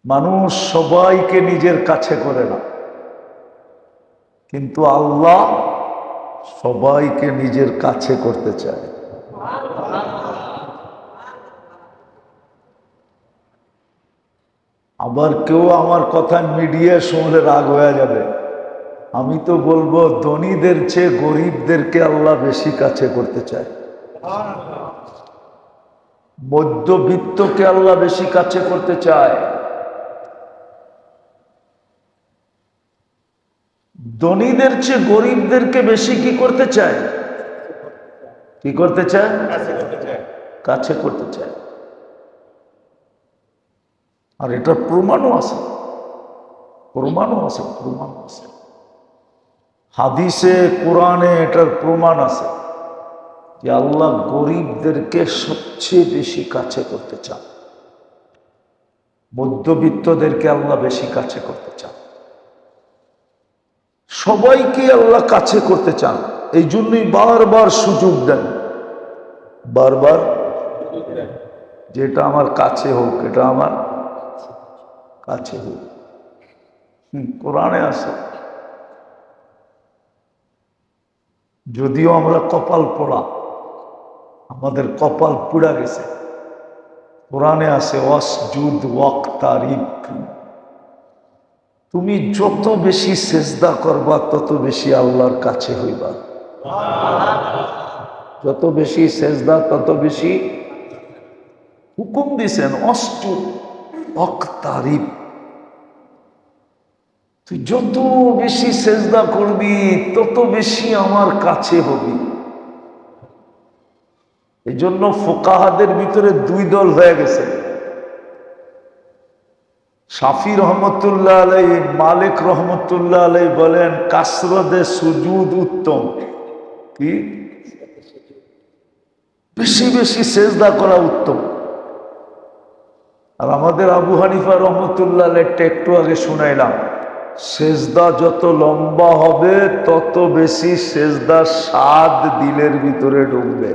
মানুষ সবাইকে নিজের কাছে করে না, কিন্তু আল্লাহ সবাইকে নিজের কাছে করতে চায়। আবার কেউ আমার কথা মিডিয়া শুনলে রাগ হয়ে যাবে। আমি তো বলবো ধনীদের চেয়ে গরিবদেরকে আল্লাহ বেশি কাছে করতে চায়। মধ্যবিত্তকে আল্লাহ বেশি কাছে করতে চায়। ধনীদের চেয়ে গরিবদেরকে বেশি কি করতে চায়? কি করতে চায়? কাছে করতে চায়। আর এটা প্রমাণও আছে, প্রমাণও আছে, প্রমাণ আছে। হাদিসে কোরআনে এটার প্রমাণ আছে যে আল্লাহ গরিবদেরকে সবচেয়ে বেশি কাছে করতে চান, মধ্যবিত্তদেরকে আল্লাহ বেশি কাছে করতে চান, সবাইকে আল্লাহ কাছে করতে চান। এই জন্যই বারবার সুযোগ দেন, বারবার যেটা আমার কাছে হোক, এটা আমার কাছে হোক। কোরআনে আছে। যদিও আমরা কপাল পোড়া, আমাদের কপাল পুড়া গেছে, কোরআনে আছে ওয়াসজুদ ওয়াক্তারিব, তুমি যত বেশি সেজদা করবা তত বেশি আল্লাহর কাছে হইবা। যত বেশি সেজদা তত বেশি হুকুম দিছেন ওয়াসজুদ ওয়াক্তারিব। তুই যত বেশি সেজদা করবি তত বেশি আমার কাছে হবি। এই জন্য ফুকাহাদের ভিতরে দুই দল হয়ে গেছে। শাফি রহমতুল্লাহ আলাই, মালিক রহমতুল্লাহ আলাই বলেন কাসরতে সুজুদ উত্তম। কি? বেশি বেশি সেজদা করা উত্তম। আর আমাদের আবু হানিফা রহমতুল্লাহ আলাইটা একটু আগে শুনাইলাম, সেজদা যত লম্বা হবে তত বেশি সেজদা স্বাদ দিলের ভিতরে ঢুকবে।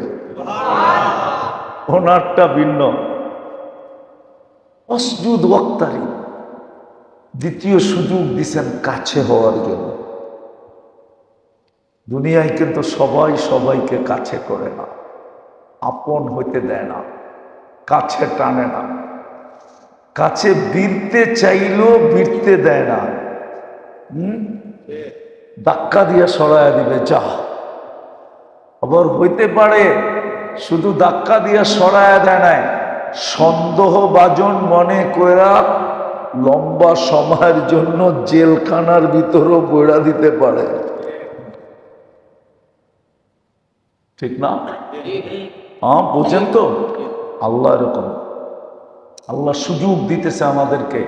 ওনারটা ভিন্ন। ওয়াসজুদ ওয়াক্তারিব, দ্বিতীয় সুযোগ দিছেন কাছে হওয়ার জন্য। দুনিয়ায় কিন্তু সবাই সবাইকে কাছে করে না, আপন হইতে দেয় না, কাছে টানে না, কাছে ভিড়তে চাইলেও ভিড়তে দেয় না। ধাক্কা দিয়ে সরাইয়া দিবে, যা। আবার হইতে পারে শুধু ধাক্কা দিয়ে সরাইয়া দেয় নাই, সন্দেহভাজন মনে কইরা লম্বা সময়ের জন্য জেলখানার ভিতরও বইড়া দিতে পারে। ঠিক না? হ্যাঁ, বুঝেন তো? আল্লাহ এরকম, আল্লাহ সুযোগ দিতেছে আমাদেরকে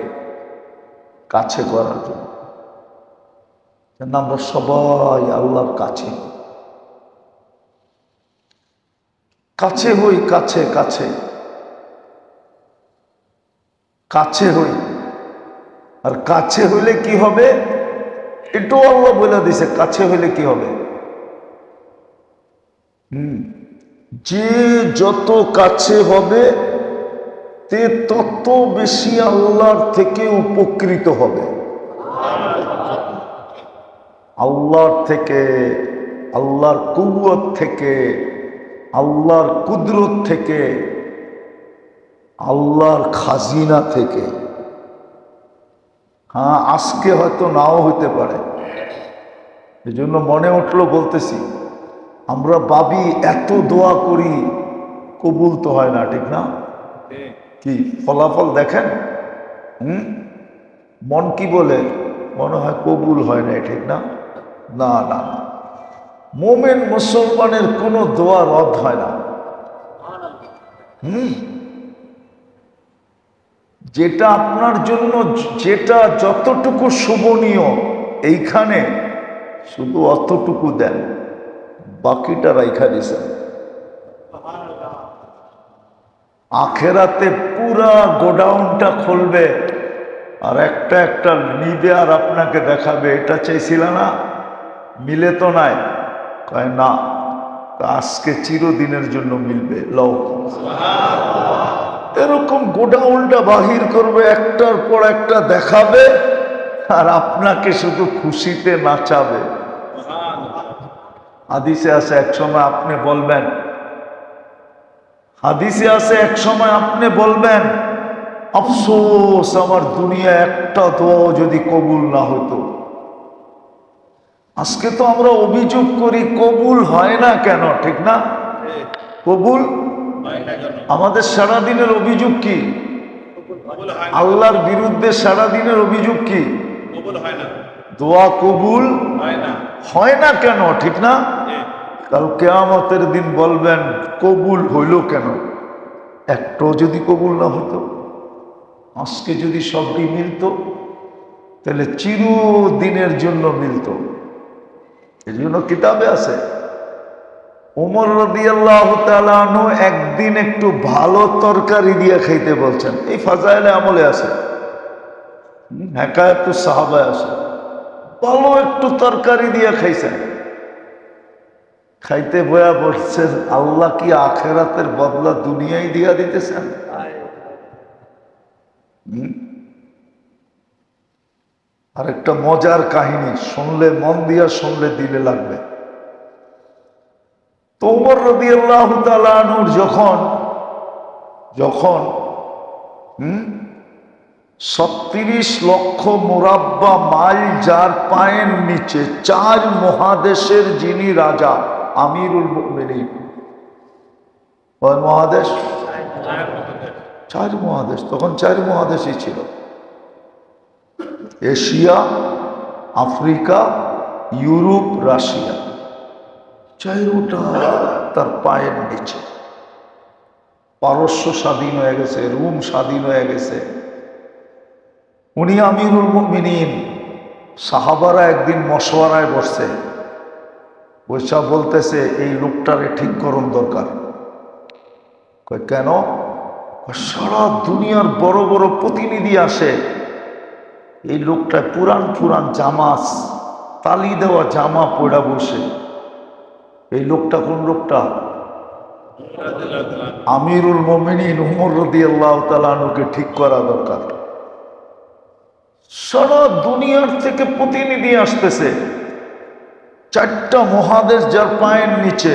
কাছে করার জন্য, যেন আমরা সবাই আল্লাহর কাছে কাছে হই, কাছে কাছে কাছে হই। আর কাছে হইলে কি হবে এটাও আল্লাহ বলে দিছে, কাছে হইলে কি হবে। যে যত কাছে হবে তে তত বেশি আল্লাহর থেকে উপকৃত হবে। আল্লাহর থেকে, আল্লাহর কুওয়াত থেকে, আল্লাহর কুদরত থেকে, আল্লাহর খাজিনা থেকে। হ্যাঁ, আজকে হয়তো নাও হইতে পারে, এই জন্য মনে উঠলো বলতেছি। আমরা ভাবি এত দোয়া করি, কবুল তো হয় না, ঠিক না? কি ফলাফল দেখেন? মন কি বলে? মনে হয় কবুল হয় না, ঠিক না? না না, মোমেন মুসলমানের কোনো দোয়া রদ হয় না। যেটা আপনার জন্য, যেটা যতটুকু শোভনীয় এইখানে শুধু অতটুকু দেন, বাকিটা রাইখা দিছেন। আখেরাতে পুরা গোডাউনটা খুলবে আর একটা একটা নিবে আর আপনাকে দেখাবে, এটা চাইছিল না, মিলে তো নাই। কয় না, আজকে চিরদিনের জন্য মিলবে, লও। এরকম গোডাউনটা বাহির করবে, একটার পর একটা দেখাবে, আর আপনাকে শুধু খুশিতে নাচাবে। হাদিসে আছে এক সময় আপনি বলবেন, হাদিসে আছে এক সময় আপনি বলবেন, আফসোস আমার দুনিয়া একটা দোয়া যদি কবুল না হতো। আজকে তো আমরা অভিযোগ করি কবুল হয় না কেন, ঠিক না? কবুল আমাদের সারাদিনের অভিযোগ কি? আল্লাহর বিরুদ্ধে সারাদিনের অভিযোগ কি? দোয়া কবুল হয় না কেন, ঠিক না? কাল কিয়ামতের দিন বলবেন কবুল হইল কেন? একটাও যদি কবুল না হতো। আজকে যদি সবটি মিলত তাহলে চিরদিনের জন্য মিলত। এই জন্য কিতাবে আছে ওমর রাদিয়াল্লাহু তাআলা আনহু একদিন একটু ভালো তরকারি দিয়ে খাইতে বলছেন। এই ফাজাইলে আমলে আছে, হেকায়াতুস সাহাবায় আছে। ভালো একটু তরকারি দিয়ে খাইছেন, খাইতে বয়া বলছেন আল্লাহ কি আখেরাতের বদলা দুনিয়ায় দিয়া দিতেছেন? আর একটা মজার কাহিনী শুনলে, মন দিয়া শুনলে দিলে লাগবে। তো ওমর রাদিয়াল্লাহু তাআলা আনহু যখন ৩৬ লক্ষ মুরাব্বা মাইল যার পায়ের নিচে ৪ মহাদেশের যিনি রাজা, আমিরুল মুমিনিন। কয় মহাদেশ? ৪ মহাদেশ। তখন ৪ মহাদেশই ছিল, এশিয়া, আফ্রিকা, ইউরোপ, রাশিয়া। ৪টা তার পায়ের নিচে। পারস্য স্বাধীন হয়ে গেছে, রোম স্বাধীন হয়ে গেছে। উনি আমিরুল মুমিনিন। সাহাবারা একদিন মশওয়ারায় বসছে, বৈশা বলতেছে এই লোকটারে ঠিক করণ দরকার। কয় কেন? সারা দুনিয়ার বড় বড় প্রতিনিধি আসে, এই লোকটা পুরান পুরান জামা, তালি দেওয়া জামা পড়া বসে। এই লোকটা কোন লোকটা? আমিরুল মুমিনিন ওমর রাদিয়াল্লাহু তাআলা আনহুকে ঠিক করা দরকার। সারা দুনিয়ার থেকে প্রতিনিধি আসতেছে, 4টা মহাদেশ যার পায়ের নিচে।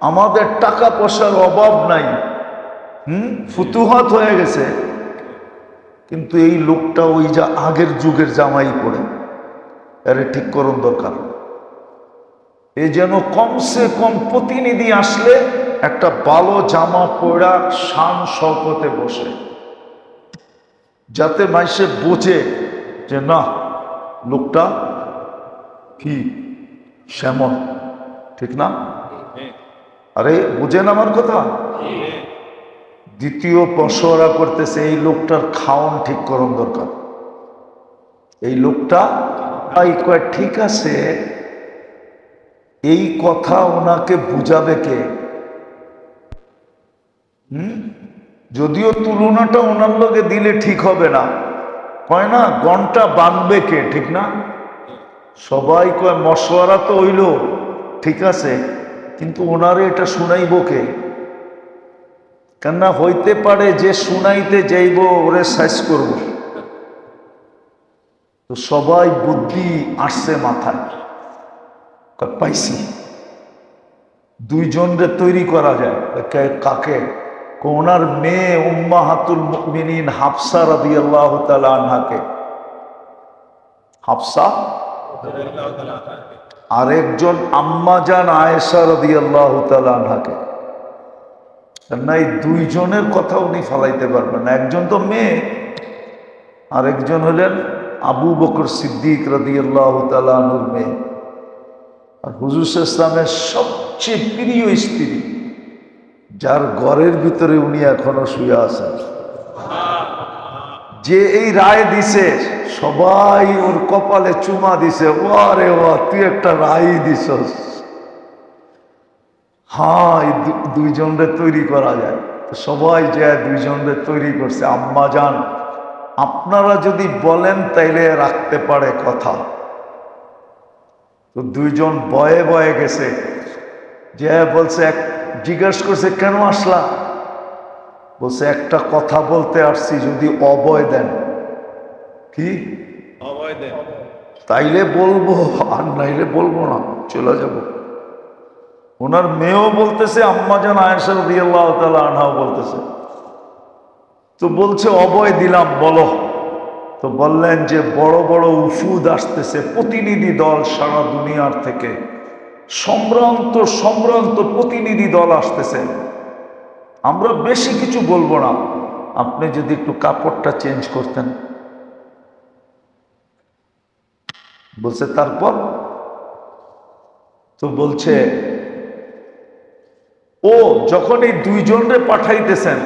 আমাদের টাকা পয়সার অভাব নাই, ফুতুহাত হয়ে গেছে, কিন্তু এই লোকটা ওই যা আগের যুগের জামাই পড়ে। আরে ঠিক করুন দরকার। এই যেন কমসে কম প্রতিনিধি আসলে একটা ভালো জামা পরা শান শওকতে বসে, যাতে মাইসে বোঝে যে না লোকটা কি সেমন, ঠিক না? আরে বুঝেন আমার কথা? দ্বিতীয় মশওয়ারা করতেছে এই লোকটার খাওন ঠিক করুন দরকার। এই লোকটা কয় ঠিক আছে, এই কথা ওনাকে বুঝাবে কে? যদিও তুলনাটা ওনার লগে দিলে ঠিক হবে না, কয় না ঘন্টা বাঁধবে কে, ঠিক না? সবাই কয় মশওয়ারা তো হইল ঠিক আছে, কিন্তু ওনারে এটা শুনাইব কে? কেননা হইতে পারে যে শুনাইতে যাইব ওরে সাইজ করব। তো সবাই বুদ্ধি আসছে মাথায়, পাইছি 2 জনরে তৈরি করা যায়। কাকে? ওনার মেয়ে উম্মাহাতুল মুমিনিন হাফসা রাদিয়াল্লাহু তাআলা আনহাকে। হাফসা, আরেকজন আম্মাজান আয়েশা রাদিয়াল্লাহু তাআলা আনহাকে। না, এই 2 জনের কথা উনি ফালাইতে পারবেন না। একজন তো মেয়ে, আরেকজন হলেন আবু বকর সিদ্দিক রাদিয়াল্লাহু তাআলা আনহুর মেয়ে, আর হুজুর ইসলামের সবচেয়ে প্রিয় স্ত্রী, যার ঘরের ভিতরে উনি এখনো শুয়ে আছেন। যে এই রায় দিছে সবাই ওর কপালে চুমা দিছে, ওরে ও তুই একটা রায় দিছস। হ্যাঁ, এই 2 জনরে তৈরি করা যায়। সবাই যে 2 জনরে তৈরি করছে। আম্মা জান আপনারা যদি বলেন তাইলে রাখতে পারে কথা। তো 2 জন বয়ে বয়ে গেছে, যে বলছে, জিজ্ঞাসা করছে কেন আসলা? বলছে একটা কথা বলতে আসছি, যদি অভয় দেন। কি অভয় দেন? তাইলে বলবো, আর নাইলে বলবো না, চলে যাব। ওনার মেয়েও বলতেছে, আম্মাজান আয়েশা রাদিয়াল্লাহু তাআলা আনহাও বলতেছে। তো বলছে অভয় দিলাম, বলো। তো বললেন যে বড় বড় উফুদ আসতেছে, প্রতিনিধি দল সারা দুনিয়ার থেকে, সম্ভ্রান্ত সম্ভ্রান্ত প্রতিনিধি দল আসতেছে। আমরা বেশি কিছু বলবো না, আপনি যদি একটু কাপড়টা চেঞ্জ করতেন। বলছে তারপর? তো বলছে ও যখন এই দুইজনরে পাঠাইতেছেন,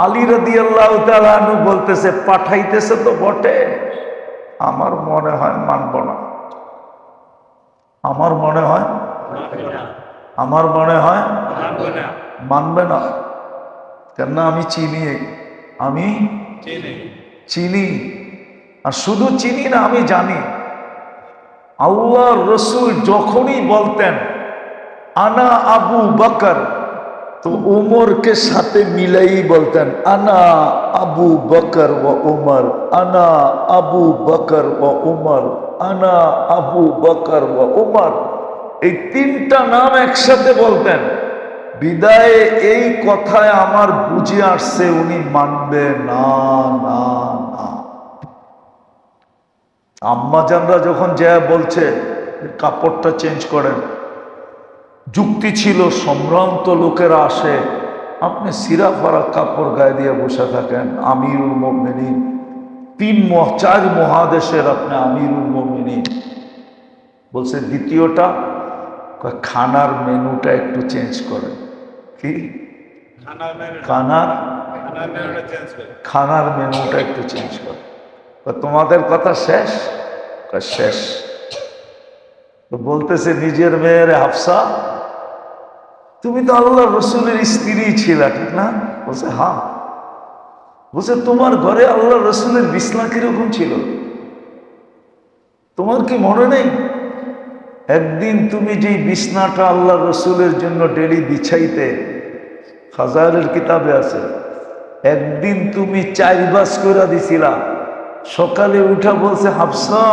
আলী রাদিয়াল্লাহু তাআলা আনহু বলতেছে, পাঠাইতেছে তো বটে, আমার মনে হয় মানব না। আমার মনে হয় মানবে না। কেননা আমি চিনি, আমি চিনি। আর শুধু চিনি না, আমি জানি। আল্লাহর রসুল যখনই বলতেন আনা আবু বকর, তো উমরকে সাথে মিলাই বলতেন আনা আবু বকর ও উমর, আনা আবু বকর ও উমর, আনা আবু বকর ও উমর। এই তিনটা নাম একসাথে বলতেন। বিদায়ে এই কথায় আমার বুঝে আসছে উনি মানবে না, না, না। আম্মাজানরা যখন যা বলছে কাপড়টা চেঞ্জ করেন, যুক্তি ছিল সম্ভ্রান্ত লোকেরা আসে, আপনি সিরা ফারা কাপড় গায়ে দিয়ে বসে থাকেন, আমিরুল মুমিনিন, চার মহাদেশের আপনি আমিরুল মুমিনিন। বলছে দ্বিতীয়টা, খানার মেনুটা একটু চেঞ্জ করেন। কি খানার মেনুটা একটু চেঞ্জ করেন। তোমাদের কথা শেষ? শেষ। তো বলতেছে নিজের মেয়ের হাফসা, তুমি তো আল্লাহ রসুলের স্ত্রী ছিলা, ঠিক না? বলছে হ্যাঁ। বলছে তোমার ঘরে আল্লাহ রসুলের বিছনা কিরকম ছিল তোমার কি মনে নেই? একদিন তুমি যে বিছনাটা আল্লাহ রসুলের জন্য ডেলি বিছাইতে, ফাজাইলের কিতাবে আছে, একদিন তুমি 4 বাস করে দিছিলা। সকালে উঠা বলছে হাফসা,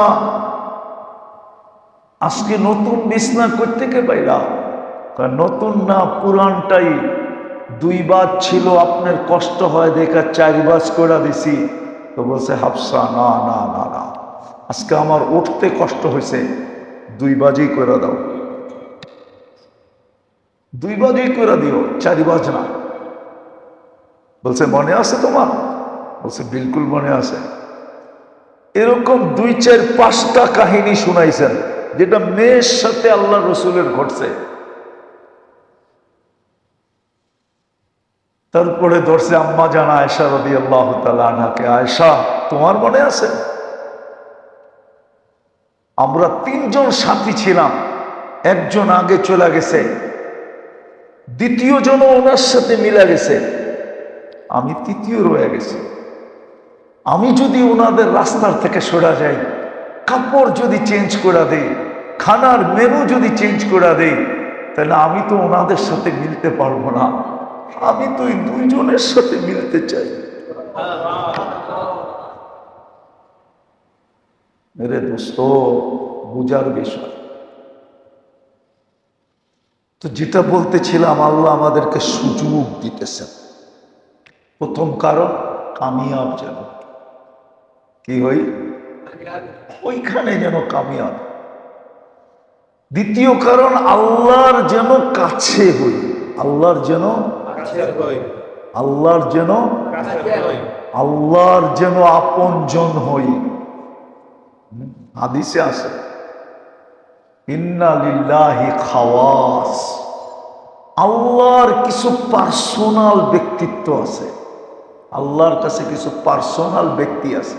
আজকে নতুন বিছনা করতে পাইলা? নতুন না, পুরানটাই 2 বাজ ছিল, আপনার কষ্ট হয় দেখা 4 বাজ করে দিছি। তো বলছে হাফসা, না না না না, আজকে আমার উঠতে কষ্ট হয়েছে, 2 বাজই করে দাও, 2 বাজই করে দিও, 4 বাজ না। বলছে মনে আছে তোমার? বলছে বিলকুল মনে আছে। এরকম 2, 4, 5টা কাহিনী শুনাইছেন, যেটা মেয়ের সাথে আল্লাহ রসুলের ঘটছে। তারপরে ধরছে আম্মা জান আয়েশা রাদিয়াল্লাহু তাআলা আনহাকে, আয়েশা তোমার মনে আছে? আমরা 3 জন সাথী ছিলাম, একজন আগে চলে গেছে, দ্বিতীয় জন ওনার সাথে মিলে গেছে, আমি তৃতীয় রয়ে গেছি। আমি যদি ওনাদের রাস্তার থেকে সরে যাই, কাপড় যদি চেঞ্জ করে দেই, খানার মেনু যদি চেঞ্জ করে দেই, তাহলে আমি তো ওনাদের সাথে মিলতে পারবো না। আমি তো এই 2 জনের সাথে মিলতে চাই। মেরে দোস্ত, বুঝার বিষয়। তো যেটা বলতেছিলাম, আল্লাহ আমাদেরকে সুযোগ দিতেছেন। প্রথম কারণ কামিয়াব যেন কি হই, ওইখানে যেন কামিয়াব। দ্বিতীয় কারণ আল্লাহর যেন কাছে হই, আল্লাহর যেন আল্লাহর যেন আপনজন হই। হাদিসে আছে ইন্না লিল্লাহি খাওয়াস, আল্লাহর কিছু পার্সোনাল ব্যক্তিত্ব আছে, আল্লাহর কাছে কিছু পার্সোনাল ব্যক্তি আছে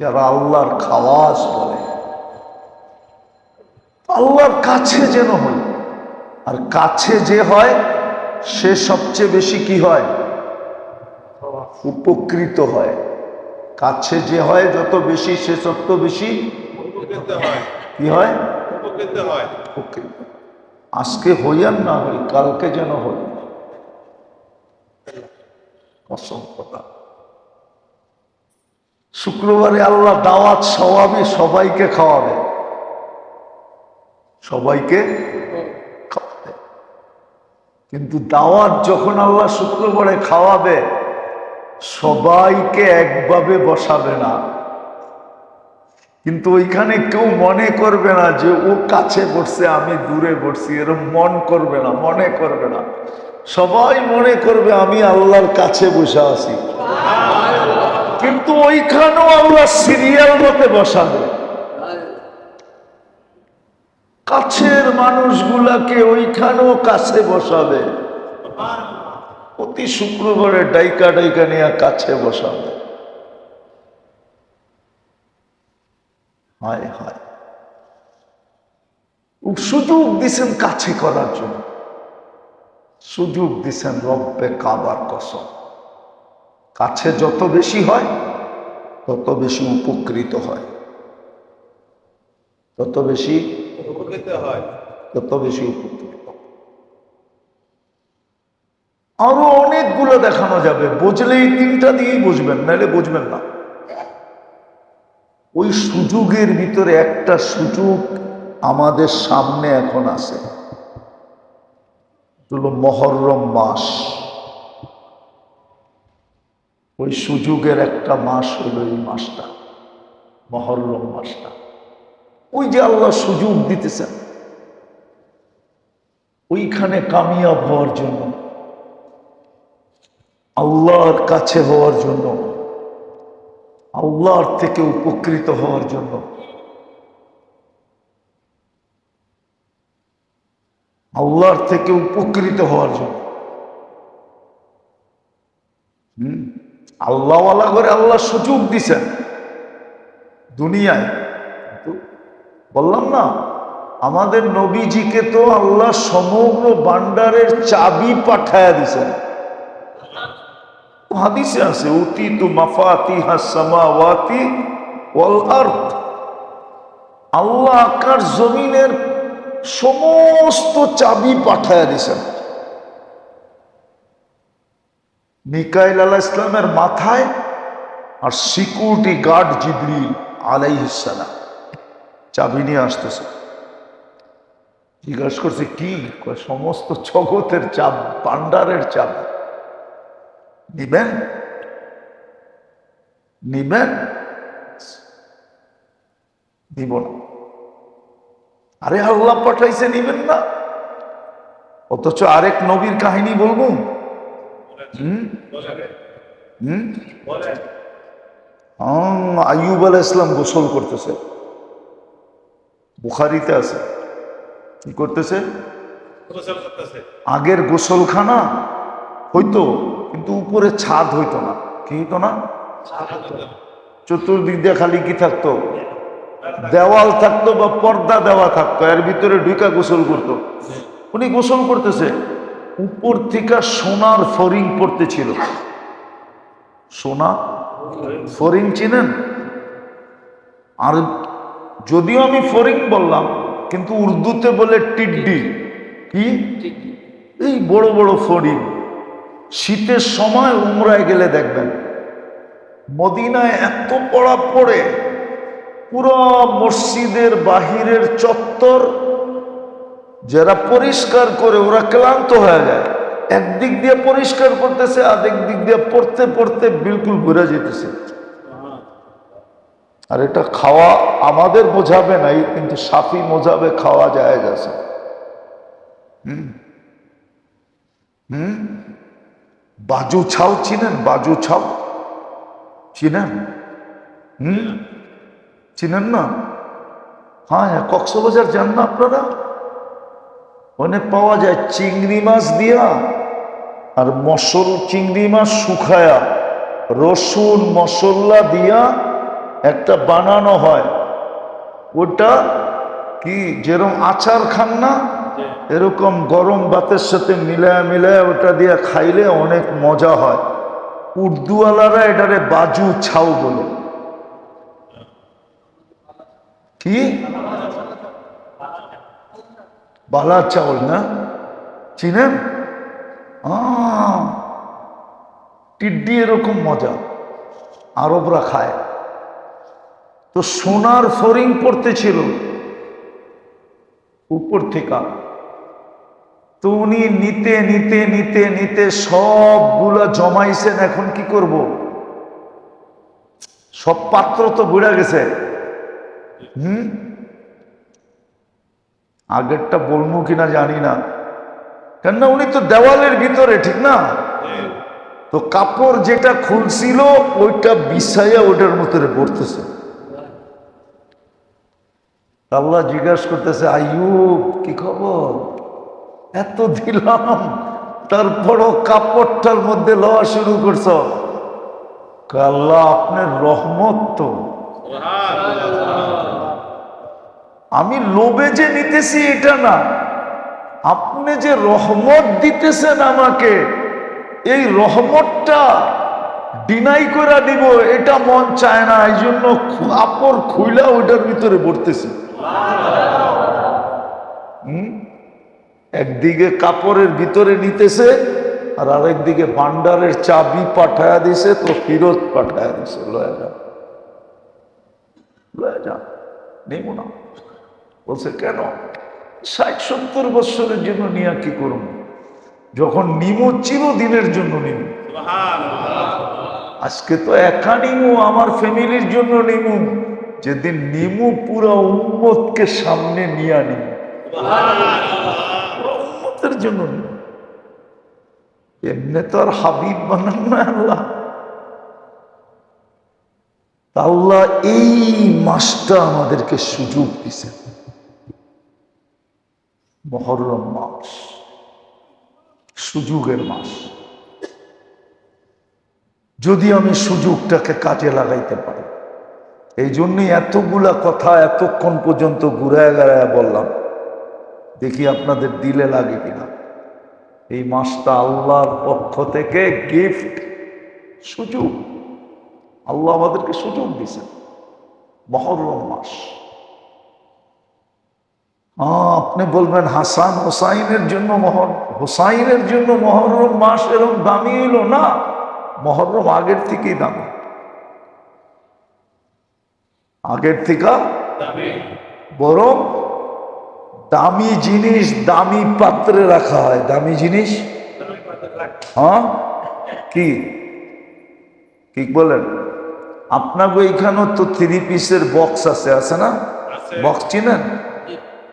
যারা আল্লাহর খাওয়াস বলে। আল্লাহর কাছে যেন হই, আর কাছে যে হয় সে সবচেয়ে বেশি কি হয়, উপকৃত হয়। কাছে যে হয় যত বেশি, সে তত বেশি কি হয়, উপকৃত। আজকে হইয়ান না হই, কালকে যেন হই। অসংখ্যতা। শুক্রবারে আল্লাহ দাওয়াত সওয়াবে সবাইকে খাওয়াবে, সবাইকে খাওয়াবে। কিন্তু দাওয়াত যখন আল্লাহ শুক্রবারে খাওয়াবে, সবাইকে একভাবে বসাবে না। কিন্তু ওইখানে কেউ মনে করবে না যে ও কাছে বসছে আমি দূরে বসছি, এরকম মন করবে না, মনে করবে না। সবাই মনে করবে আমি আল্লাহর কাছে বসে আছি। কিন্তু ওইখানেও আল্লাহ সিরিয়াল মতে বসাবে। কাছের মানুষগুলাকে ওইখানেও কাছে বসাবে, প্রতি শুক্রবারে ডাইকা ডাইকা নিয়ে কাছে বসাবে। হায় হায়, সুযোগ দিছেন কাছে করার জন্য, সুযোগ দিছেন রব্বে কাবার কসম। কাছে যত বেশি হয় তত বেশি উপকৃত হয়, তত বেশি উপকৃত হয়, তত বেশি উপকৃত। আরো অনেকগুলো দেখানো যাবে, বুঝলেই তিনটা দিয়েই বুঝবেন, নাহলে বুঝবেন না। ওই সুযোগের ভিতরে একটা সুযোগ আমাদের সামনে এখন আছে, হলো মুহররম মাস। ওই সুযোগের একটা মাস হলো এই মাসটা, মুহররম মাসটা। ওই যে আল্লাহ সুযোগ দিতেছেন, ওইখানে কামিয়াব হওয়ার জন্য, আল্লাহর কাছে হওয়ার জন্য, আল্লাহর থেকে উপকৃত হওয়ার জন্য, আল্লাহর থেকে উপকৃত হওয়ার জন্য। আল্লাহওয়ালা করে আল্লাহ সুযোগ দিছেন দুনিয়ায়। বললাম না, আমাদের নবীজিকে তো আল্লাহ সমগ্র ভান্ডারের চাবি পাঠায়া দিছেন। হাদিসে আছে, উতিতু মাফাতিহাস সামাওয়াতি ওয়াল আরদ। আল্লাহ আকাশ জমিনের সমস্ত চাবি পাঠায়া দিছেন। মিকাইল আলাইহিস সালামের মাথায়, আর সিকিউরিটি গার্ড জিবরিল আলাইহিস সালাম চাবি নিয়ে আসতেছে। জিজ্ঞাসা করছে কি? সমস্ত জগতের চাপ, ভান্ডারের চাবি নিবেন? নিবেন? দিব না। আরে আল্লাহ পাঠাইছে, নিবেন না? অথচ আরেক নবীর কাহিনী বলবো। আইয়ুব আলাইহিস সালাম গোসল করতেছে, বুখারীতে আছে। কি করতেছে? আগের গোসলখানা হইতো, কিন্তু উপরে ছাদ হইতো না। কি হইতো না? চতুর্দিক দিয়ে খালি কি থাকতো? দেওয়াল থাকতো বা পর্দা দেওয়া থাকতো, এর ভিতরে ঢুকা গোসল করতো। উনি গোসল করতেছে, উপর থেকে সোনার ফরিং পড়তেছিল। সোনা ফরিং চিনেন? আর যদিও আমি ফরিং বললাম, কিন্তু উর্দুতে বলে টিড্ডি। কি? এই বড় বড় ফরিং। শীতের সময় উমরায় গেলে দেখবেন মদিনায় এত পড়া পড়ে, পুরো মসজিদের বাহিরের চত্বর যারা পরিষ্কার করে ওরা ক্লান্ত হয়ে যায়। একদিক দিয়ে পরিষ্কার করতেছে, আরেক দিক দিয়ে পড়তে পড়তে বিলকুল ঘুরে যেতেছে। আর এটা খাওয়া আমাদের বোঝাবে নাই, কিন্তু সাফি মোজাবে খাওয়া যায় গেছে। বাজু ছাও চিনেন? বাজু ছাও চিনেন? চিনেন না? হ্যাঁ, কক্সবাজার যান না আপনারা? ওখানে পাওয়া যায় চিংড়ি মাছ দিয়া, আর চিংড়ি মাছ শুকায়া রসুন মশলা দিয়া একটা বানানো হয়। ওটা কি যেরকম আচার খান না, এরকম গরম ভাতের সাথে মিলায়া মিলায়া ওটা দিয়ে খাইলে অনেক মজা হয়। উর্দুওয়ালারা এটারে বাজু ছাউ বলে। কি? বালা চাউল না? চিনেন? টিড্ডি এরকম মজা, আরবরা খায়। তো সোনার ফরিং পড়তেছিল উপর থেকে, তো উনি নিতে নিতে নিতে নিতে সবগুলা জমাইছেন। এখন কি করব? সব পাত্র তো বুড়া গেছে। আগেরটা বলবো কিনা জানি না, কেননা উনি তো দেওয়ালের ভিতরে, ঠিক না? তো কাপড় যেটা খুলছিল ওইটা বিছাইয়া ওইটার মধ্যে পড়তেছে। আল্লাহ জিজ্ঞাসা করতেছে, আইয়ুব কি খবর? এত দিলাম, তারপরও কাপড়টার মধ্যে লওয়া শুরু করছ। আল্লাহ আপনার রহমত তো, আমি লোভে যে নিতেছি এটা না, আপনি যে রহমত দিতেছেন আমাকে, এই রহমতটা ডিনাই করে দিব এটা মন চায় না, এই জন্য কাপড় খুইলা ওইটার ভিতরে ভরতেছি। একদিকে কাপড়ের ভিতরে নিতেছে, আর আরেকদিকে ভান্ডারের চাবি পাঠায়া দিছে, তো ফিরত পাঠায়া দিছে, লয়ে যা লয়ে যা, নেব না। বলছে কেন? ৬০-৭০ বছরের জন্য নিয়ে কি করব? যখন নিমো চিরদিনের জন্য নিমো। আজকে তো একা নিমু, আমার ফ্যামিলির জন্য নিমু, যেদিন নিমু পুরা উম্মতকে সামনে নিয়ে নিমু, উম্মতের জন্য নিমু। এমনি তো আর হাবিব বানান না আল্লাহ। আল্লাহ এই মাসটা আমাদেরকে সুযোগ দিছে, মুহররম মাস, সুযোগের মাস। যদি আমি সুযোগটাকে কাজে লাগাইতে পারি, এই জন্যই এতগুলা কথা এতক্ষণ পর্যন্ত ঘুরায় গাড়ায় বললাম, দেখি আপনাদের দিলে লাগে কিনা। এই মাসটা আল্লাহর পক্ষ থেকে গিফট, সুযোগ। আল্লাহ আমাদেরকে সুযোগ দিয়েছেন, মুহররম মাস। আপনি বলবেন হাসান হোসাইনের জন্য হোসাইনের জন্য মুহররম মাস এরকম দামি হইল না। মুহররম আগের থেকেই দামি, আগের থেকে বরং দামি জিনিস দামি পাত্রে রাখা হয়। দামি জিনিস, কি কি বলেন? আপনাকে এইখানেও তো 3 পিসের বক্স আছে না? বক্স চিনেন?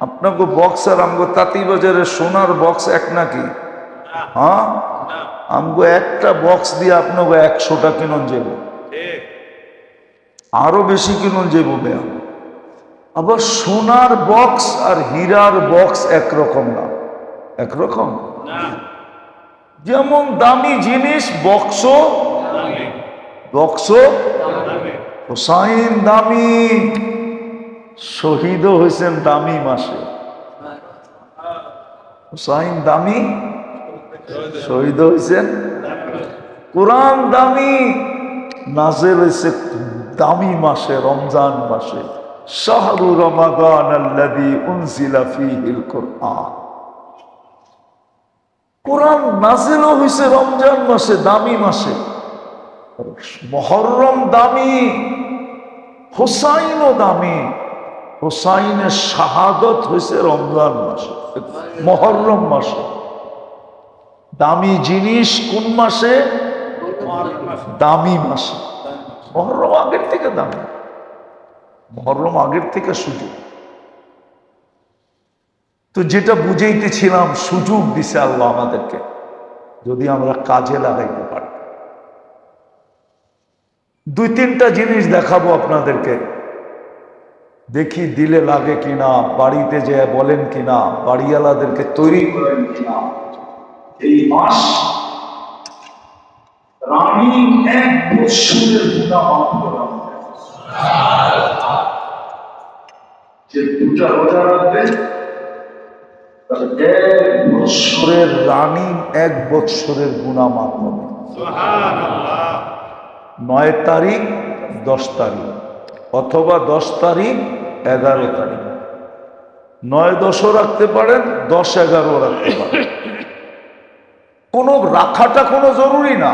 আপনাকে বক্স আর আমগো তাঁতি বাজারের সোনার বক্স এক নাকি? আমগো একটা বক্স দিয়ে আপনাকে 100টা কিনুন যাব, আরো বেশি কিনুন যাব বেয়া। আবার সোনার বক্স আর হীরার বক্স একরকম না, একরকম। যেমন দামি জিনিস বক্স, হোসাইন দামি, শহীদও হয়েছেন দামি মাসে। হোসাইন দামি, শহীদ হয়েছেন। কোরআন দামি, নাজেল হয়েছে দামি মাসে, রমজান মাসে। শাহরু রমাদান আল্লাযী উনজিলা ফীহিল কুরআন। কোরআন নাজিলও হয়েছে রমজান মাসে, দামি মাসে। মুহররম দামি, হোসাইনও দামি। হোসাইনের শাহাদত হয়েছে রমজান মাসে, মুহররম মাসে। দামি জিনিস কোন মাসে? দামি মাসে। মুহররম আগের থেকে দামি, মুহররম আগের থেকে সুযোগ। তো যেটা বুঝাইতেছিলাম, সুযোগ দিছে আল্লাহ আমাদেরকে, যদি আমরা কাজে লাগাইতে পারি। 2-3টা জিনিস দেখাবো আপনাদেরকে, দেখি দিলে লাগে কিনা, বাড়িতে যে বলেন কিনা, বাড়িওয়ালাদেরকে তৈরি করেন কিনা। এই মাস রানী 1 বছরের গুনাহ মাফ করা, যে 2টা রোজা রাখবে 1 বছরের রানী 1 বছরের গুনাহ মাফ হবে। সুবহানাল্লাহ। 9 তারিখ 10 তারিখ, অথবা 10 তারিখ 11 তারিখ। 9-10ও রাখতে পারেন, 10-11ও রাখতে পারেন। কোনো রাখাটা কোনো জরুরি না,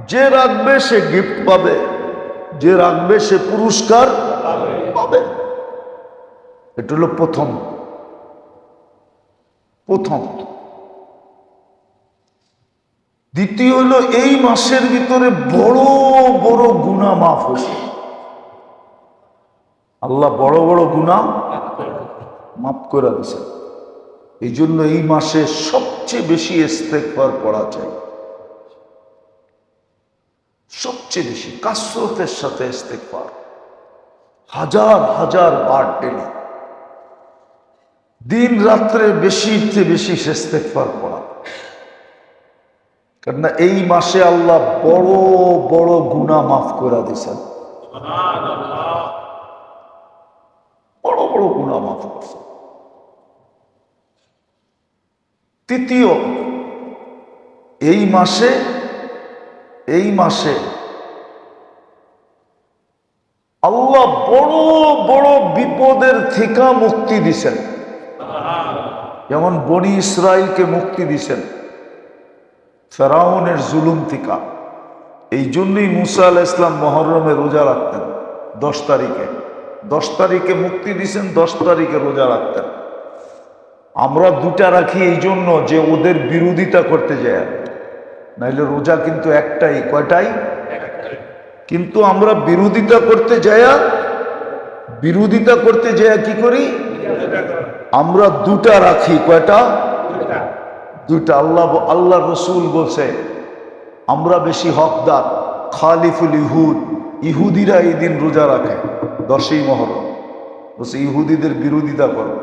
যে রাখবে সে গিফট পাবে, যে রাখবে সে পুরস্কার পাবে। এটা হলো প্রথম। দ্বিতীয় হলো এই মাসের ভিতরে বড় বড় গুনাহ মাফ হয়েছে। আল্লাহ বড় বড় গুনাহ মাফ করে দিয়েছে। এই জন্য এই মাসে সবচেয়ে বেশি ইস্তেগফার পড়া চাই, সবচেয়ে বেশি কাসরতের সাথে ইস্তেগফার, হাজার হাজার বার ডেলি, দিন রাত্রে বেশির চেয়ে বেশি ইস্তেগফার পড়া। কারণ এই মাসে আল্লাহ বড় বড় গুনাহ মাফ করে দিয়েছেন, বড় বড় গুনাহ মাফ করছেন। তৃতীয়, এই মাসে আল্লাহ বড় বড় বিপদের থেকে মুক্তি দিছেন। যেমন বনি ইসরাইলকে মুক্তি দিছেন ফেরাউনের জুলুম থেকে। এই জন্যই মুসা আলাইহিস সালাম মুহররমে রোজা রাখতেন 10 তারিখে। 10 তারিখে মুক্তি দিছেন, 10 তারিখে রোজা রাখতেন। আমরা দুটা রাখি এই জন্য যে ওদের বিরোধিতা করতে যায়, নাইলে রোজা কিন্তু একটাই। কয়টাই? কিন্তু আমরা বিরোধিতা করতে যায় কি করি? আমরা দুটা রাখি। কয়টা? দুটা। আল্লাহ রসুল বলছে আমরা বেশি হকদার। খালিফুল ইহুদ, ইহুদিরা এই দিন রোজা রাখে 10ই মুহররম। বলছে ইহুদিদের বিরোধিতা করো,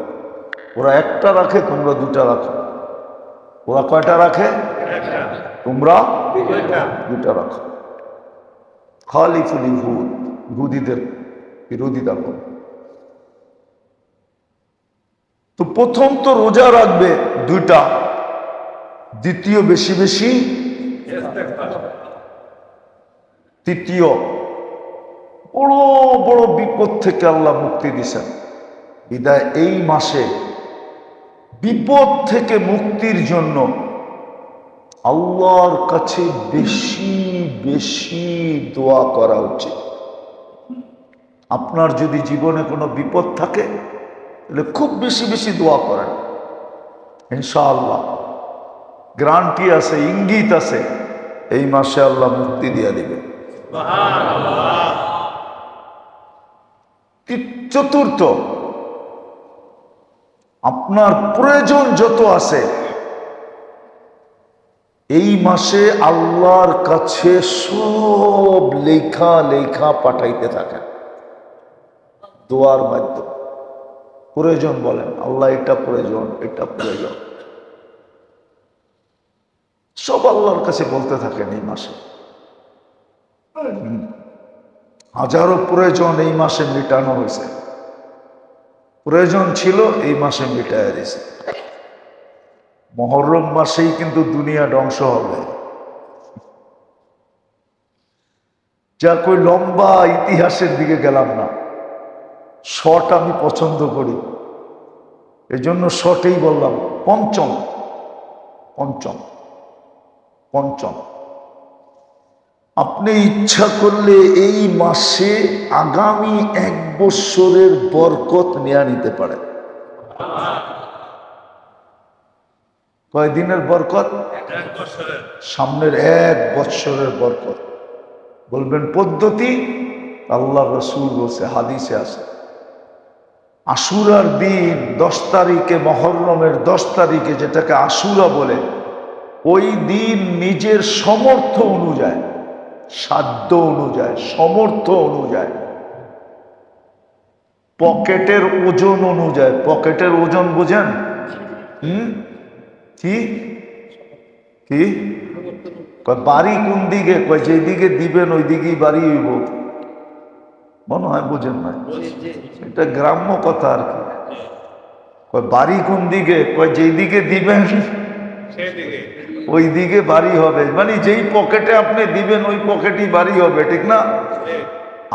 ওরা একটা রাখে, তোমরা দুটা রাখো। ওরা কয়টা রাখে? তোমরা দুটা রাখো। খালিফুল ইহুদ, ইহুদিদের বিরোধিতা করো। তো প্রথম তো রোজা রাখবে দুইটা, দ্বিতীয় বেশি বেশি, তৃতীয় বড় বড় বিপদ থেকে আল্লাহ মুক্তি দিছেন। বিদায় এই মাসে বিপদ থেকে মুক্তির জন্য আল্লাহর কাছে বেশি বেশি দোয়া করা উচিত। আপনার যদি জীবনে কোনো বিপদ থাকে তাহলে খুব বেশি বেশি দোয়া করেন, ইনশাআল্লাহ গ্যারান্টি আছে, ইঙ্গিত আছে, এই মাসে আল্লাহ মুক্তি দিয়ে দিবে। চতুর্থ, আপনার প্রয়োজন যত আছে এই মাসে আল্লাহর কাছে সব লেখা লেখা পাঠাইতে থাকেন দোয়ার মাধ্যমে। প্রয়োজন বলেন, আল্লাহ এটা প্রয়োজন, এটা প্রয়োজন, সব আল্লাহর কাছে বলতে থাকেন এই মাসে। হাজারো প্রয়োজন এই মাসে মিটানো হয়েছে, প্রয়োজন ছিল এই মাসে মিটাইয়া দিয়েছে। মুহররম মাসেই কিন্তু দুনিয়া ধ্বংস হবে। যা কই লম্বা ইতিহাসের দিকে গেলাম না, শর্ট আমি পছন্দ করি, এই জন্য শর্টেই বললাম। পঞ্চম, আপনি ইচ্ছা করলে এই মাসে আগামী 1 বছরের বরকত নিয়ে নিতে পারেন। কয়দিনের বরকত? সামনের 1 বছরের বরকত। বলবেন পদ্ধতি? আল্লাহ রসুল বলছে, হাদিসে আছে, আশুরার দিন 10 তারিখে, মুহররমের 10 তারিখে, যেটাকে আশুরা বলে, ওই দিন নিজের সামর্থ্য অনুযায়ী, সাধ্য অনুযায়ী, সামর্থ্য অনুযায়ী, পকেটের ওজন অনুযায়ী, পকেটের ওজন বোঝেন? কি কি বাড়ি কোন দিকে? যেদিকে দিবেন ওই দিকেই বাড়ি হইব, মনে হয় বোঝেন না, এটা গ্রাম্য কথা আর কি। বাড়ি কোন দিকে? যেদিকে দিবেন ওই দিকে বাড়ি হবে, মানে যেই পকেটে আপনি দিবেন ওই পকেটই বাড়ি হবে, ঠিক না?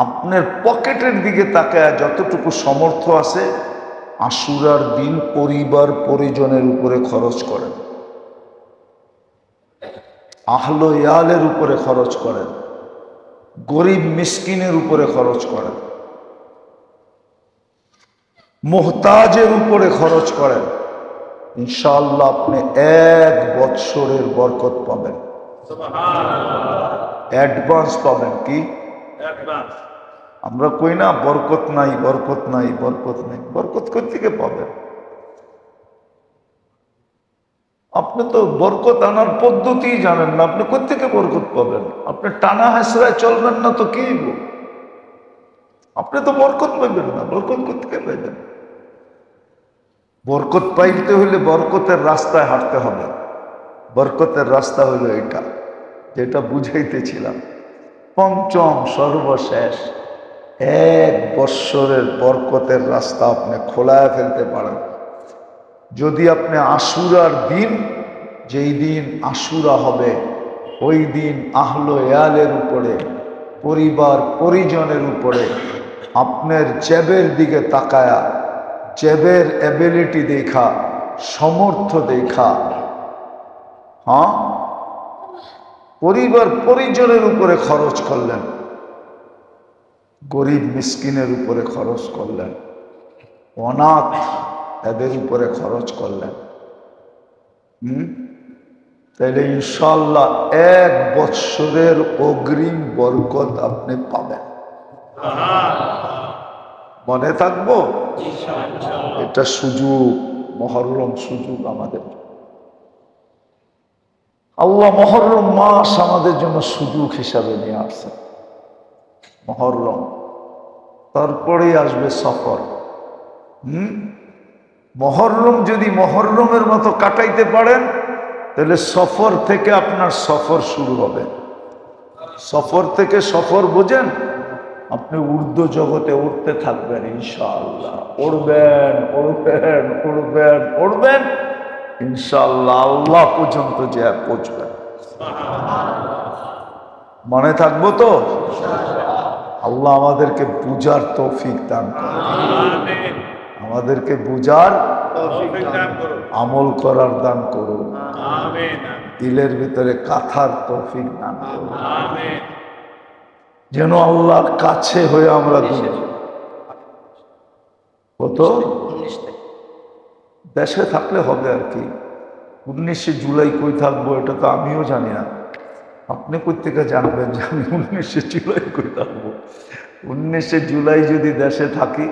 আপনার পকেটের দিকে তাকায় যতটুকু সামর্থ্য আছে আশুরার দিন পরিবার পরিজনের উপরে খরচ করেন। আহলো ইয়ালের উপরে খরচ করেন, গরিব মিসকিনের উপরে খরচ করেন, মুহতাজের উপরে খরচ করেন, ইনশাআল্লাহ আপনি 1 বৎসরের বরকত পাবেন, অ্যাডভান্স পাবেন। কি আমরা কই না বরকত নাই, বরকত নাই, বরকত নাই, বরকত কই থেকে পাবেন? আপনি তো বরকত আনার পদ্ধতি জানেন না, আপনি কই থেকে বরকত পাবেন? আপনি টানা হেসরায় চলবেন না তো কি, আপনি তো বরকত পাইবেন না, বরকত কই থেকে পাইবেন? বরকত পাইতে হইলে বরকতের রাস্তায় হাঁটতে হবে। বরকতের রাস্তা হলো এটা, যেটা বুঝাইতেছিলাম। পঞ্চম সর্বশেষ 1 বৎসরের বরকতের রাস্তা আপনি খোলায় ফেলতে পারেন যদি আপনি আশুরার দিন, যেই দিন আশুরা হবে, ওই দিন আহলো ইয়ালের উপরে, পরিবার পরিজনের উপরে আপনার জেবের দিকে তাকায়া, জেবের এবিলিটি দেখা, সমর্থ দেখা, হ্যাঁ, পরিবার পরিজনের উপরে খরচ করলেন, গরিব মিসকিনের উপরে খরচ করলেন, অনাথ এদের উপরে খরচ করলেন, তাইলে ইনশাআল্লাহ 1 বৎসরের অগ্রিম বরকত আপনি পাবেন। মনে থাকবো, এটা সুযোগ, মহররম সুযোগ আমাদের। আল্লাহ মহররম মাস আমাদের জন্য সুযোগ হিসাবে নিয়ে আসছে। মহররম, তারপরেই আসবে সফর। মহররম যদি মহররমের মতো কাটাইতে পারেন, তাহলে সফর থেকে আপনার সফর শুরু হবে। সফর থেকে সফর বোঝেন, আপনি ঊর্ধ্ব জগতে উঠতে থাকবেন ইনশাআল্লাহ, উড়বেন উড়বেন উড়বেন উড়বেন, ইনশাআল্লাহ আল্লাহ পর্যন্ত যে পৌঁছবেন। মনে থাকবো তো? আল্লাহ আমাদেরকে বুঝার তৌফিক দান করুন, আমাদেরকে বুঝার, আমল করার দান করুন, দিলের ভিতরে কাথার তৌফিক দান করুন, যেন আল্লাহর কাছে হয়ে আমরা কত দেশে থাকলে হবে আর কি। 19শে জুলাই কই থাকবো এটা তো আমিও জানি না, আপনি কই থেকে জানবেন যে আমি 19শে জুলাই কই থাকবো? 19শে জুলাই যদি দেশে থাকি,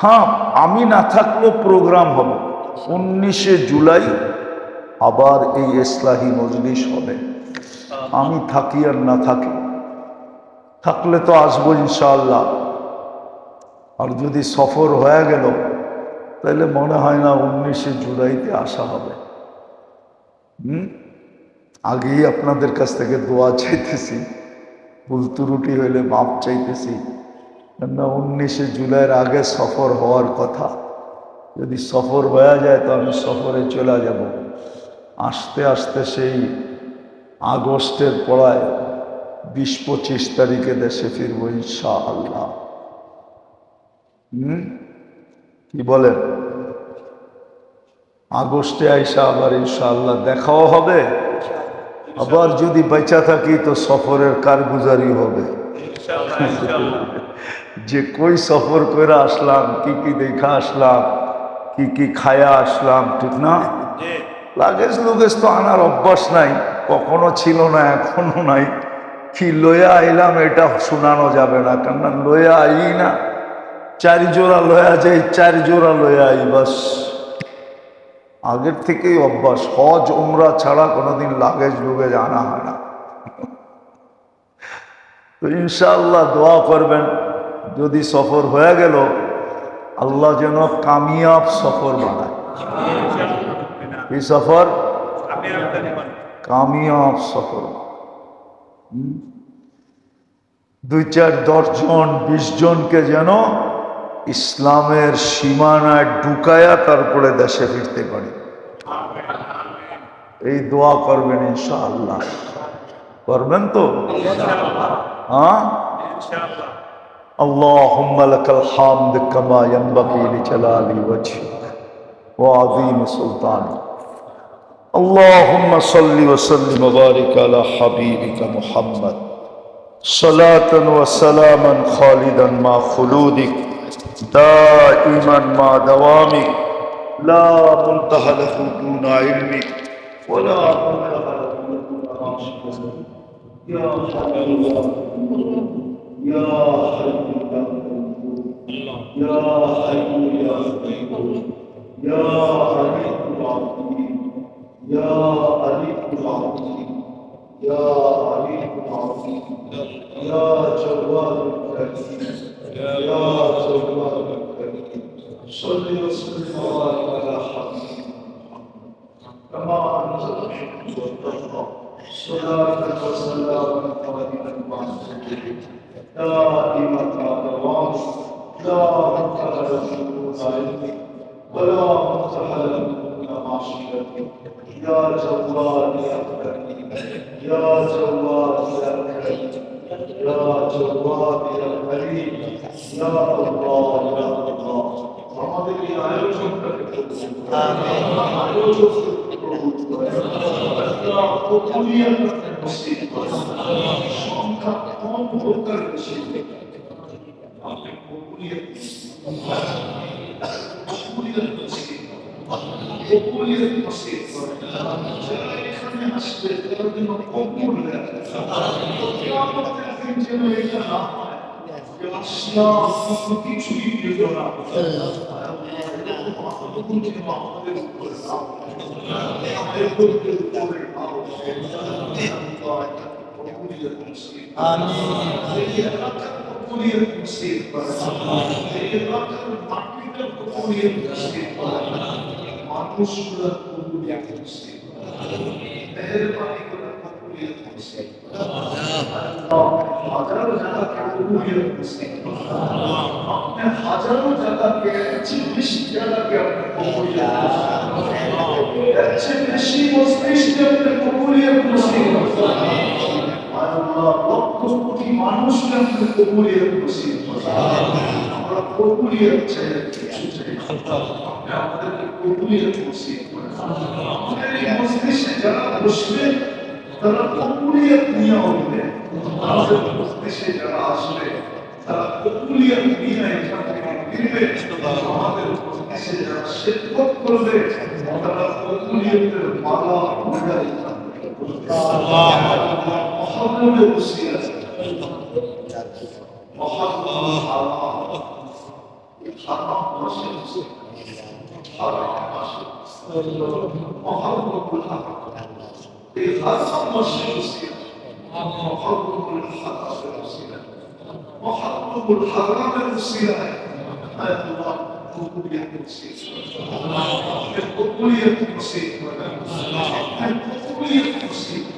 হ্যাঁ আমি না থাকলেও প্রোগ্রাম হবে। 19শে জুলাই আবার এই ইসলাহি মজলিস হবে, আমি থাকি আর না থাকি, থাকলে তো আসবো ইনশাআল্লাহ। আর যদি সফর হয়ে গেল, তাহলে মনে হয় না 19শে জুলাইতে আসা হবে। আগেই আপনাদের কাছ থেকে দোয়া চাইতেছি, ভুল ত্রুটি হইলে মাপ চাইতেছি, কেননা 19শে জুলাইয়ের আগে সফর হওয়ার কথা। যদি সফর হয়ে যায় তো আমি সফরে চলে যাব, আস্তে আস্তে সেই আগস্টের পড়ায় 20-25 তারিখে দেশে ফিরবো ইনশাআল্লাহ। কি বলেন? আগস্টে আইসা আবার ইনশাআল্লাহ দেখাও হবে, আবার যদি বেঁচা থাকি তো সফরের কারগুজারি হবে, যে কই সফর করে আসলাম, কি কি দেখা আসলাম, কি কি খায়া আসলাম, ঠিক না? লাগেজ লুগেজ তো আনার অভ্যাস নাই, কখনো ছিল না, এখনো নাই। কি লয়া আইলাম এটা শোনানো যাবে না, কেননা লয়া আই না, 4 জোড়া লয়া যাই, 4 জোড়া লয়া আই, বাস। আগের থেকেই অভ্যাস, হজ উমরা ছাড়া কোনোদিন লাগেজ লুগেজ আনা হয় না। তো ইনশাআল্লাহ দোয়া করবেন, যদি সফর হয়ে গেল আল্লাহ যেন কামিয়াব সফর বানায়। এই সফর কামিয়াব সফর, 2-4-10 জন 20 জনকে যেন ইসলামের সীমানায় ঢুকায়া তারপরে দেশে ফিরতে পারি, এই দোয়া করবেন ইনশাআল্লাহ। করবেন তো? হ্যাঁ, আল্লাহুম্মা লাকাল হামদ কামা ইয়ানবাগি লিজালালি ওয়াজহিক ওয়া আযীম সুলতানিক। اللهم صل وسلم وبارك على حبيبك محمد صلاة وسلاما خالدا مع خلودك دائما مع دوامك لا منتهى له دون علمك ولا منتهى له دون معصيتك يا حي يا حي يا حي يا قيوم يا علي العظيم يا علي العظيم يا علي العظيم يا جواد الكريم يا جواد الكريم صل وسلم وبارك على حبيبك كما انزلت وترضى صلاة وسلاما قائما مع سيدك دائما مع دوامك لا منتهى له دون علمك ولا منتهى له دون معصيتك يا جواد يا كريم يا جواد يا كريم يا جواد يا كريم يا الله يا الله আমাদের এই আয়োজনটাকে আমিন আয়োজনটাকে কবুলিয়াতকে নসিব করুন সংখ্যা কম হোক আর বেশি আপনি কবুলিয়াত নসিব করুন যারা এখানে আসবে তাদের জন্য কবুল কিয়ামতের দিন যেন এটা না হয় যে আসলাম কোনো কিছুই পেল না আমাদের উপরে নাও আমাদের উপরে নাও কবুলিয়াত নসিব আমিন কবুলিয়াত নসিব করুন এই এলাকার মাটিটার কবুলিয়াত নসিব করুন মানুষগুলোর কবুলিয়াত নসিব করুন মেহেরবানি করে কবুলিয়াত নসিব হাজারো জায়গাকে কবুলিয়াত নসিব করুন আপনি হাজারো জায়গাকে একচেয়ে বেশি জায়গাকে আপনি কবুলিয়াত নসিব করুন একচেয়ে বেশি মস্তিষ্কে আপনি কবুলিয়াত নসিব করুন আল্লাহ লক্ষ কোটি মানুষকে আপনি কবুলিয়াত নসিব করুন আমরা কবুলিয়াত চাই কিছু চাই আপনি আমাদেরকে কবুলিয়াত নসিব করুন আমাদের এই মজলিসে যারা বসবে তারা কবুলিয়াত নিয়ে উঠবে আমাদের মজলিসে যারা আসবে তারা কবুলিয়াত নিয়ে এখান থেকে ফিরবে আমাদের মজলিসে যারা শিরকত করবে তারা কবুলিয়াতের মালা উড়াই محرم الوسيلة محرم الحرام حرام مشرق حرام مشرق محرم الحرام الحرام مشرق محرم الحرام الوسيلة محرم الحرام الوسيلة آية الله قبولية الوسيلة قبولية الوسيلة قبولية الوسيلة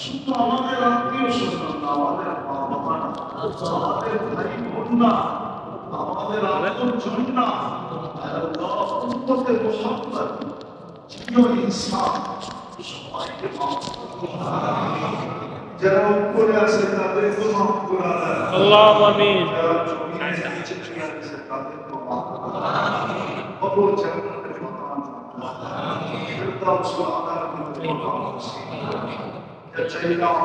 শুধু আমাদের আত্মীয় স্বজন না, আমাদের বাবা না, আমাদের ভাই বোন না, আমাদের আপনজন না, আল্লাহ উম্মতের মুহাম্মদ প্রিয় ইনসান সবাইকে মাফ করুন। যারা উপরে আছে তাদেরকে মাফ করুন আল্লাহু আমিন। যারা জমিনে নিচে শুয়ে আছে তাদেরকে মাফ করুন। কবর জান্নাতের মাকাম ফিরদাউস আলার মধ্যে মাকাম চাইলাম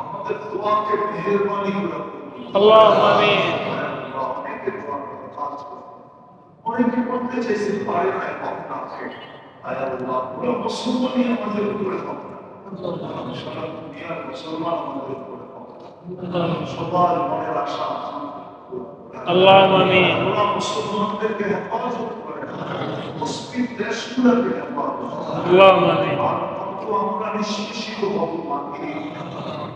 আমাদের দোয়াকে মেহেরবানি করে আল্লাহু আমিন। অনেকে বলতে চাইছে পারে না হক না আয় আল্লাহ পুরো মুসলমানই আমাদের উপরে হক না সারা দুনিয়ার মুসলমান আমাদের উপরে হক না সবার মনের আশা আল্লাহ আমিন আল্লাহ মুসলমানদেরকে হেফাজত করে মুসলিম দেশগুলোকে হেফাজত আল্লাহ আমিন আমরা নিষ্পেষিত হব মাকে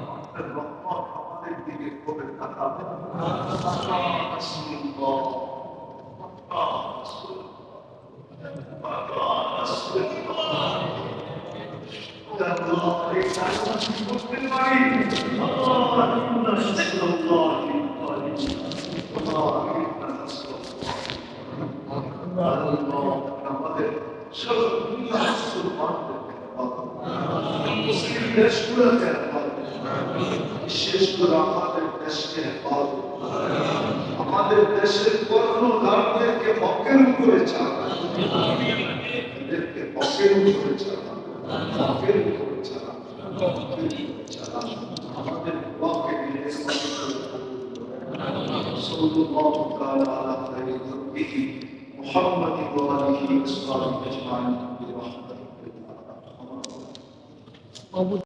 আমাদের রহমত আমাদের দিকে করে তাকাবে আমাদের সব মুসলিম দেশগুলোকে বিশেষ করে আমাদের দেশকে আমাদের দেশের কর্মধারদেরকে হকের উপরে চালান এদেরকে হকের উপরে চালান হকের উপরে চালান আমাদের ব্লকে নিয়ে সাল্লাল্লাহু তাআলা আলা খায়রি খালকিহি মুহাম্মাদিন ওয়া আলিহি ওয়া সাহবিহি আজমাইন বিরহমাতিহি